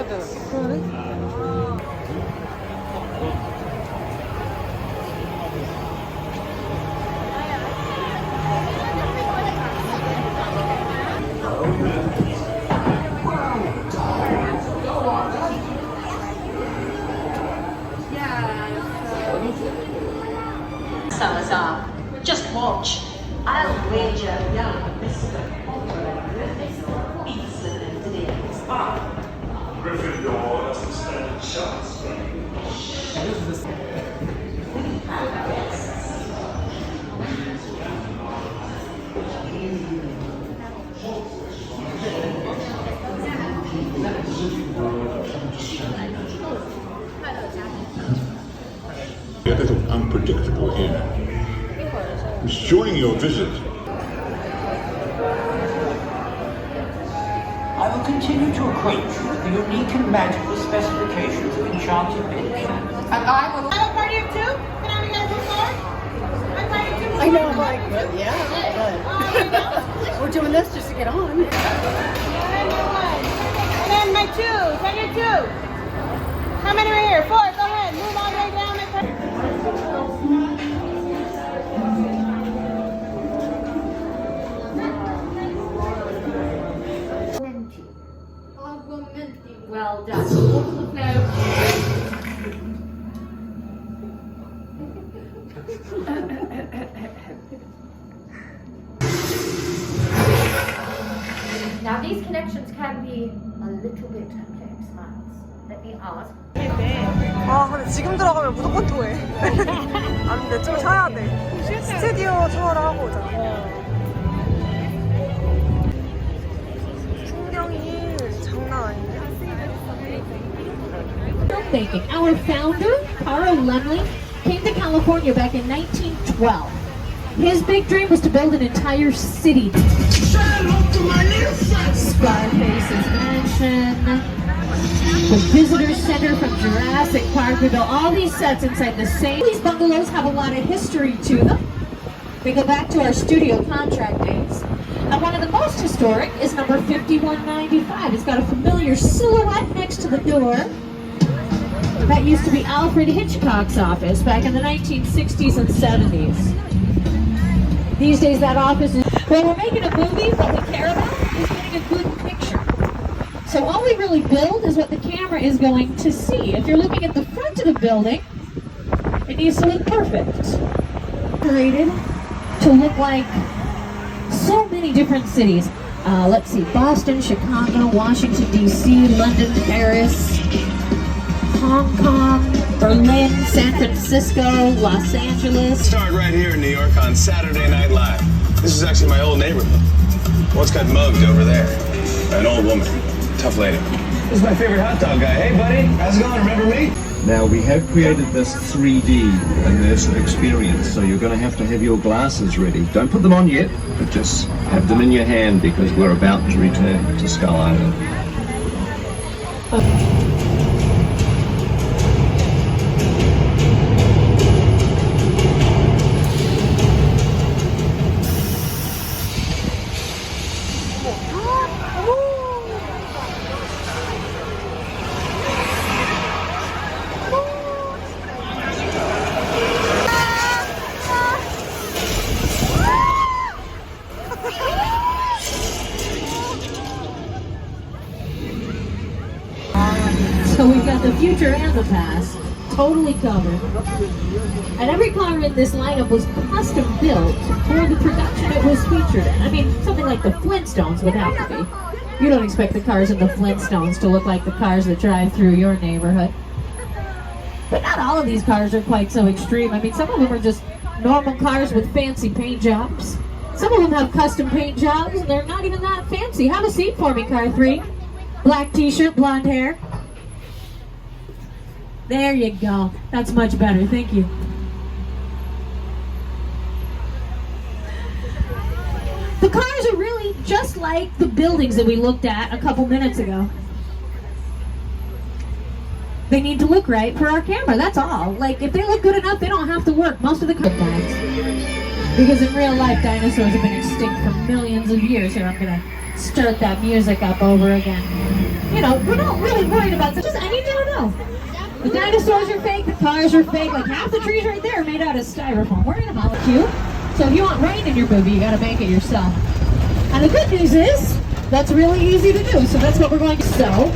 맞아. 그러네. Just watch. I'll wager young Mr. Beats today's art. Gryffindor doesn't stand a chance. It's unpredictable here. Enjoying your visit. I will continue to acquaint you with the unique and magical specifications of enchanted bits. And I will... I'm a party of two? Can I have you guys do four? I'm a party of two. I know, I'm like, but yeah. We're doing this just to get on. And then my two. Send your two. How many are here? Four. Go ahead. Move all the way down. Well done. Water the flow. Now these connections can be a little bit complex, Miles. Let me ask. 아, 근데 지금 들어가면 무조건 토해. 안 돼, 좀 쉬어야 돼. 스튜디오 투어를 하고 오자. 풍경이 장난 아닌데? Filmmaking. Our founder, Carl Lemley, came to California back in 1912. His big dream was to build an entire city. Scarface's mansion, the visitor center from Jurassic Park. We built all these sets inside the same. These bungalows have a lot of history to them. They go back to our studio contract days. And one of the most historic is number 5195. It's got a familiar silhouette next to the door. That used to be Alfred Hitchcock's office back in the 1960s and 70s. These days that office is... When we're making a movie, what we care about is getting a good picture. So all we really build is what the camera is going to see. If you're looking at the front of the building, it needs to look perfect. Created to look like so many different cities. Let's see, Boston, Chicago, Washington, D.C., London, Paris, Hong Kong, Berlin, San Francisco, Los Angeles. Start right here in New York on Saturday Night Live. This is actually my old neighborhood. Once got mugged over there. An old woman. Tough lady. This is my favorite hot dog guy. Hey, buddy. How's it going? Remember me? Now, we have created this 3D immersive experience, so you're going to have your glasses ready. Don't put them on yet, but just have them in your hand because we're about to return to Skull Island. So we've got the future and the past totally covered. And every car in this lineup was custom built for the production it was featured in. I mean, something like the Flintstones would have to be. You don't expect the cars in the Flintstones to look like the cars that drive through your neighborhood. But not all of these cars are quite so extreme. I mean, some of them are just normal cars with fancy paint jobs. Some of them have custom paint jobs and they're not even that fancy. Have a seat for me, car 3. Black t-shirt, blonde hair. There you go. That's much better. Thank you. The cars are really just like the buildings that we looked at a couple minutes ago. They need to look right for our camera, that's all. Like, if they look good enough, they don't have to work. Most of the cars. Because in real life, dinosaurs have been extinct for millions of years. Here, I'm going to start that music up over again. you know, we're not really worried about this. I need you to know. The dinosaurs are fake, the cars are fake, like half the trees right there are made out of styrofoam. We're gonna holler at you. So if you want rain in your movie, you gotta make it yourself. And the good news is, that's really easy to do, so that's what we're going to do. So,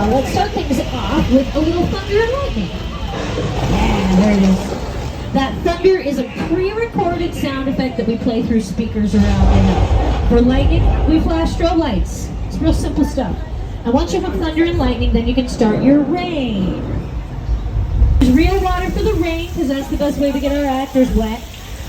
let's start things off with a little thunder and lightning. Yeah, there it is. That thunder is a pre-recorded sound effect that we play through speakers around. For lightning, we flash strobe lights. It's real simple stuff. And once you have thunder and lightning, then you can start your rain. There's real water for the rain, because that's the best way to get our actors wet.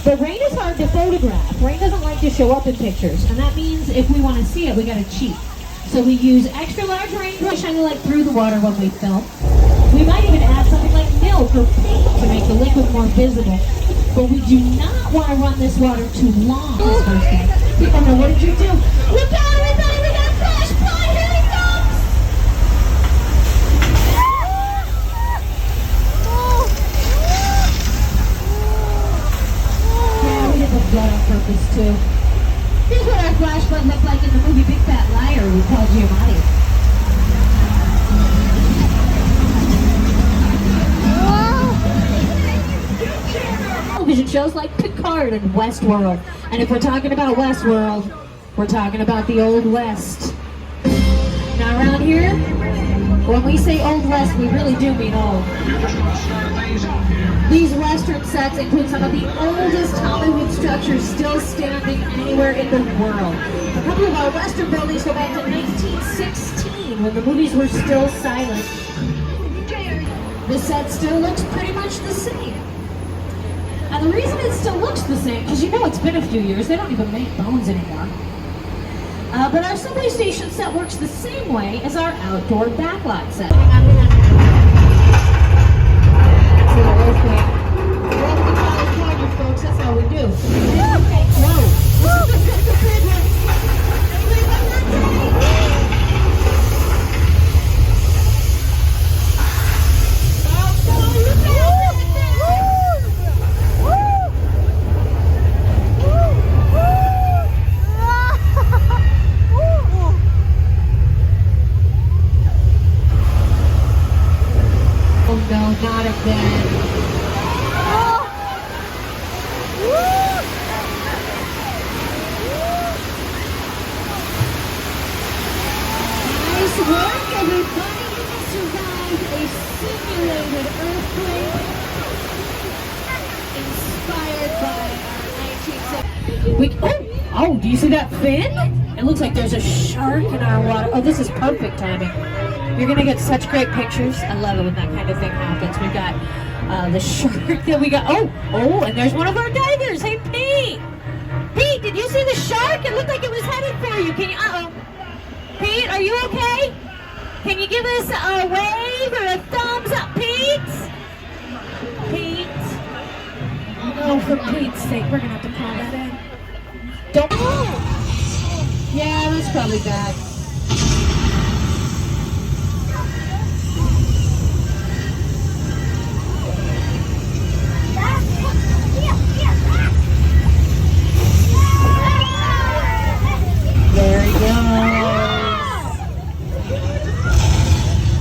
But rain is hard to photograph. Rain doesn't like to show up in pictures. And that means if we want to see it, we gotta cheat. So we use extra large raindrops shining light through the water when we film. We might even add something like milk or paint to make the liquid more visible. But we do not want to run this water too long this first day. People know, what did you do? Look out, everybody, we got flash flood, here he comes! Yeah, we did the flood on purpose too. Here's what our flash flood looked like in the movie Big Fat Liar with Paul Giamatti. Television shows like Picard and Westworld. And if we're talking about Westworld, we're talking about the Old West. Now around here, when we say Old West, we really do mean old. These Western sets include some of the oldest Hollywood structures still standing anywhere in the world. A couple of our Western buildings go back to 1916, when the movies were still silent. The set still looks pretty much the same. And the reason it still looks the same, because you know it's been a few years, they don't even make bones anymore. But our subway station set works the same way as our outdoor backlot set. It's a little earthquake. Welcome to California, folks, that's how we do. Okay, whoa. This is a big one. Not again. Nice work, everybody. You survived a simulated earthquake inspired by our 1970s. Oh, do you see that fin? It looks like there's a shark in our water. Oh, this is perfect timing. You're gonna get such great pictures. I love it when that kind of thing happens. We got the shark that we got. Oh, and there's one of our divers. Hey, Pete. Pete, did you see the shark? It looked like it was headed for you. Can you? Pete, are you okay? Can you give us a wave or a thumbs up, Pete? Pete. Oh, for Pete's sake, we're gonna have to call that in. Don't. Yeah, that's probably bad. There he goes.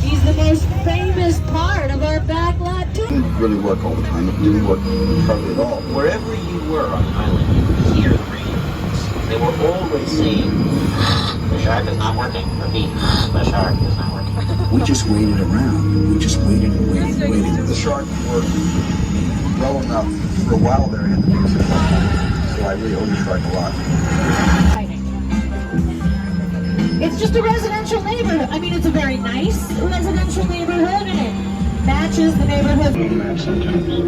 He's the most famous part of our backlot tour. It didn't really work all the time. It didn't work hardly at all. Wherever you were on the island, you could hear the radios. They were always saying, the shark is not working. Repeat, the shark is not working. We just waited around. We just waited and waited and waited. The shark worked well enough for a while there. I had the music on. So I really owe the shark a lot. It's just a residential neighborhood. I mean, it's a very nice residential neighborhood, and it matches the neighborhood.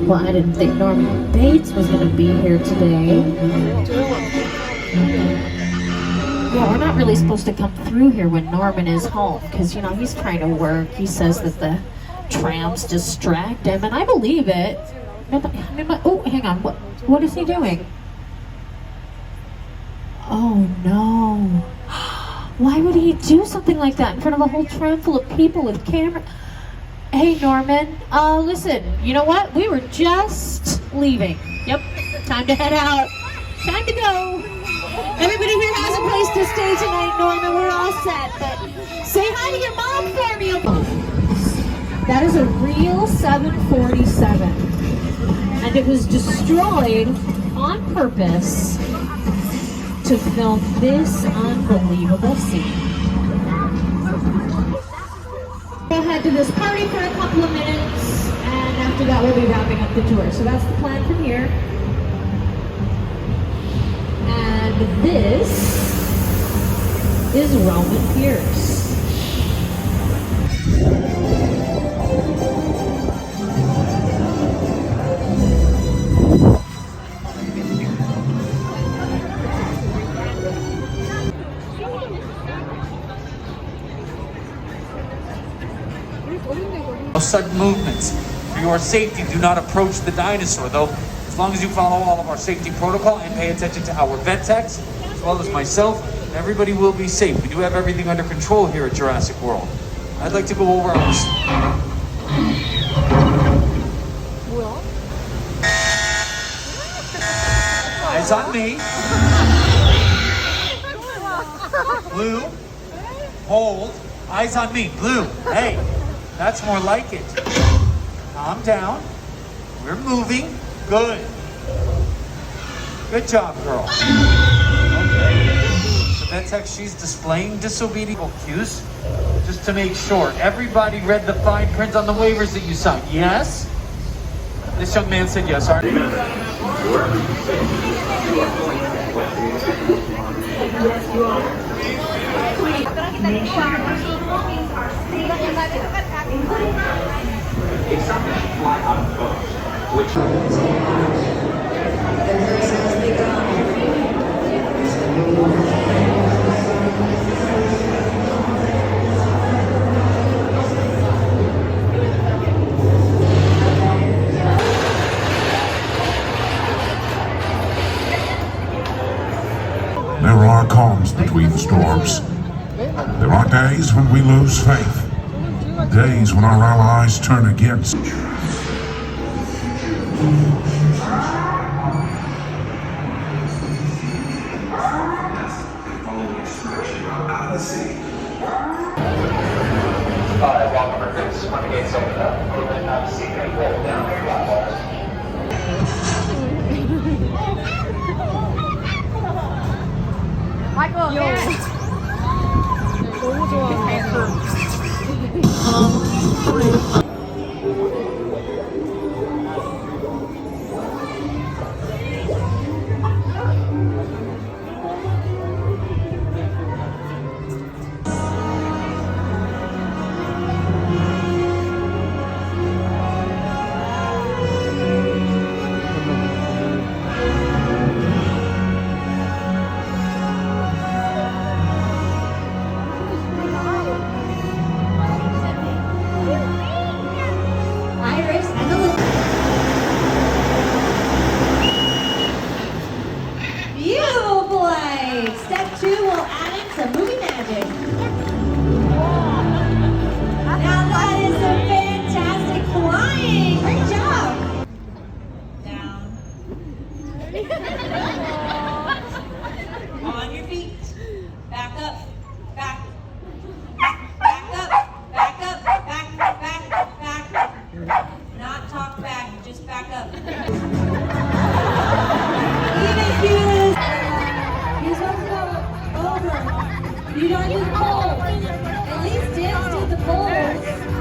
Well, I didn't think Norman Bates was going to be here today. Yeah, we're not really supposed to come through here when Norman is home, because, you know, he's trying to work. He says that the trams distract him, and I believe it. Oh, hang on. What is he doing? Oh, no. Why would he do something like that in front of a whole tram full of people with camera? Hey, Norman, listen, you know what? We were just leaving. Yep, time to head out. Time to go. Everybody here has a place to stay tonight, Norman. We're all set. But say hi to your mom for me. That is a real 747. And it was destroyed on purpose to film this unbelievable scene. We'll head to this party for a couple of minutes, and after that we'll be wrapping up the tour. So that's the plan from here. And this is Roman Pierce. No sudden movements. For your safety, do not approach the dinosaur, though. As long as you follow all of our safety protocol and pay attention to our vet techs, as well as myself, everybody will be safe. We do have everything under control here at Jurassic World. I'd like to go over our... Eyes on me. Blue. Hold. Eyes on me. Blue. Hey. That's more like it. Calm down. We're moving. Good. Good job, girl. Okay. The vet tech, she's displaying disobedient cues just to make sure. Everybody read the fine print on the waivers that you signed. Yes? This young man said yes. All right. There are calms between the storms. There are days when we lose faith. Days when our allies turn against. Michael, 너무 좋아하는 On your feet. Back up. Back. Back up. Back up. Back. Not talk back, just back up. Even cues. You're supposed to go over. You don't do the poles. At least dance to the poles.